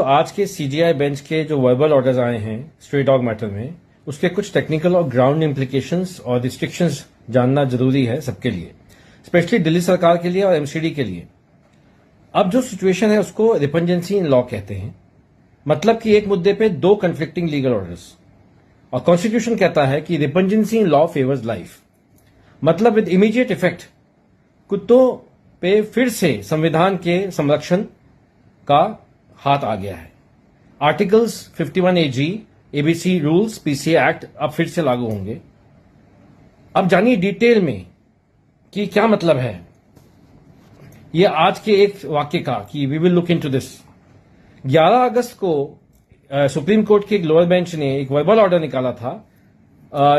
तो आज के सीजीआई बेंच के जो वर्बल ऑर्डर्स आए हैं स्ट्रे डॉग मैटर में, उसके कुछ टेक्निकल और ग्राउंड इम्प्लीकेशंस और रिस्ट्रिक्शंस जानना जरूरी है सबके लिए, स्पेशली दिल्ली सरकार के लिए और एमसीडी के लिए। अब जो सिचुएशन है उसको रिपंजेंसी इन लॉ कहते हैं, मतलब कि एक मुद्दे पे दो कन्फ्लिक्टिंग लीगल ऑर्डर्स, और कॉन्स्टिट्यूशन कहता है कि रिपंजेंसी इन लॉ फेवर्स लाइफ, मतलब विद इमीडिएट इफेक्ट कुत्तों पे फिर से संविधान के संरक्षण का हाथ आ गया है। आर्टिकल्स 51 एजी, एबीसी रूल्स, पीसीए एक्ट अब फिर से लागू होंगे। अब जानिए डिटेल में कि क्या मतलब है ये आज के एक वाक्य का, कि we will look into this. 11 अगस्त को सुप्रीम कोर्ट के एक लोअर बेंच ने एक वर्बल ऑर्डर निकाला था,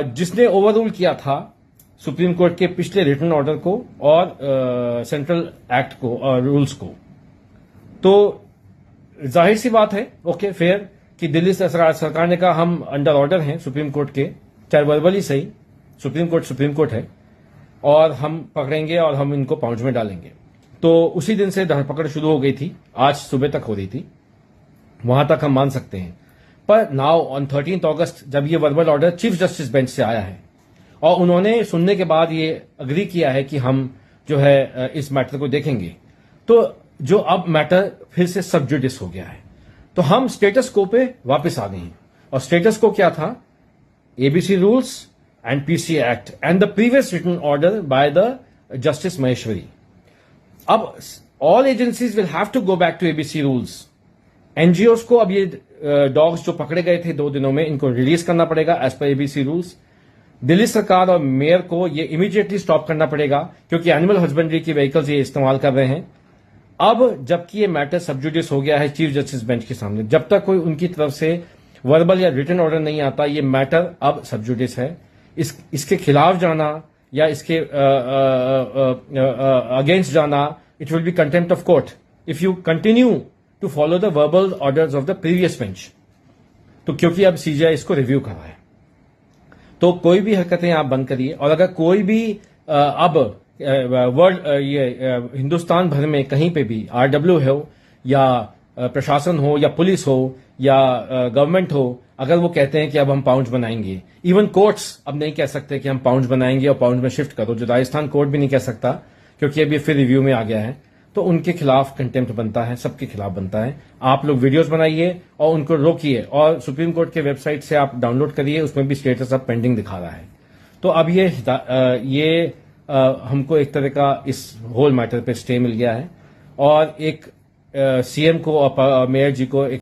जिसने ओवररूल किया था सुप्रीम कोर्ट के पिछले रिटन ऑर्डर को और सेंट्रल एक्ट को और रूल्स को। तो जाहिर सी बात है, ओके फेयर, कि दिल्ली सरकार ने कहा हम अंडर ऑर्डर हैं सुप्रीम कोर्ट के, चाहे वर्बल ही सही, सुप्रीम कोर्ट है और हम पकड़ेंगे और हम इनको पाउंच में डालेंगे। तो उसी दिन से धरपकड़ शुरू हो गई थी, आज सुबह तक हो रही थी, वहां तक हम मान सकते हैं। पर नाउ ऑन 13 अगस्त जब ये verbal order chief justice bench से आया है और उन्होंने सुनने के बाद ये अग्री किया है कि हम जो है इस मैटर को देखेंगे, तो जो अब मैटर फिर से सब जुडिस हो गया है। तो हम स्टेटस को पे वापस आ गए हैं, और स्टेटस को क्या था? A B C rules and P C act and the previous written order by the justice Maheshwari. अब all agencies will have to go back to A B C rules. NGOs को अब ये डॉग्स जो पकड़े गए थे 2 दिनों में, इनको रिलीज करना पड़ेगा as per ABC rules. Delhi सरकार और मेयर को ये इमीडिएटली स्टॉप करना पड़ेगा, क्योंकि एनिमल हस्बेंड्री की व्हीकल्स ये इस्तेमाल कर रहे हैं। अब जबकि ये मैटर सबजुडिस हो गया है चीफ जस्टिस बेंच के सामने, जब तक कोई उनकी तरफ से वर्बल या रिटन ऑर्डर नहीं आता, ये मैटर अब सबजुडिस है। इसके खिलाफ जाना या इसके अगेंस्ट जाना, it will be contempt of court if you continue to follow the verbal orders of the previous bench. तो क्योंकि अब सीजीआई इसको रिव्यू कर रहा है, तो कोई भी हरकतें आप बंद करिए। और अगर कोई भी अब वर्ल्ड ये हिंदुस्तान भर में कहीं पे भी आरडब्ल्यू हो या प्रशासन हो या पुलिस हो या गवर्नमेंट हो, अगर वो कहते हैं कि अब हम पाउंच बनाएंगे, इवन कोर्ट्स अब नहीं कह सकते कि हम पाउंच बनाएंगे और पाउंच में शिफ्ट करो, जो राजस्थान कोर्ट भी नहीं कह सकता क्योंकि अब ये फिर रिव्यू में आ गया है। तो उनके खिलाफ कंटेम्प्ट बनता है, सबके खिलाफ बनता है। आप लोग वीडियोस बनाइए और उनको रोकिए, और सुप्रीम कोर्ट के वेबसाइट से आप डाउनलोड करिए, उसमें भी स्टेटस अब पेंडिंग दिखा रहा है। तो अब ये हमको एक तरह का इस होल मैटर पे स्टे मिल गया है, और एक सीएम को और मेयर जी को एक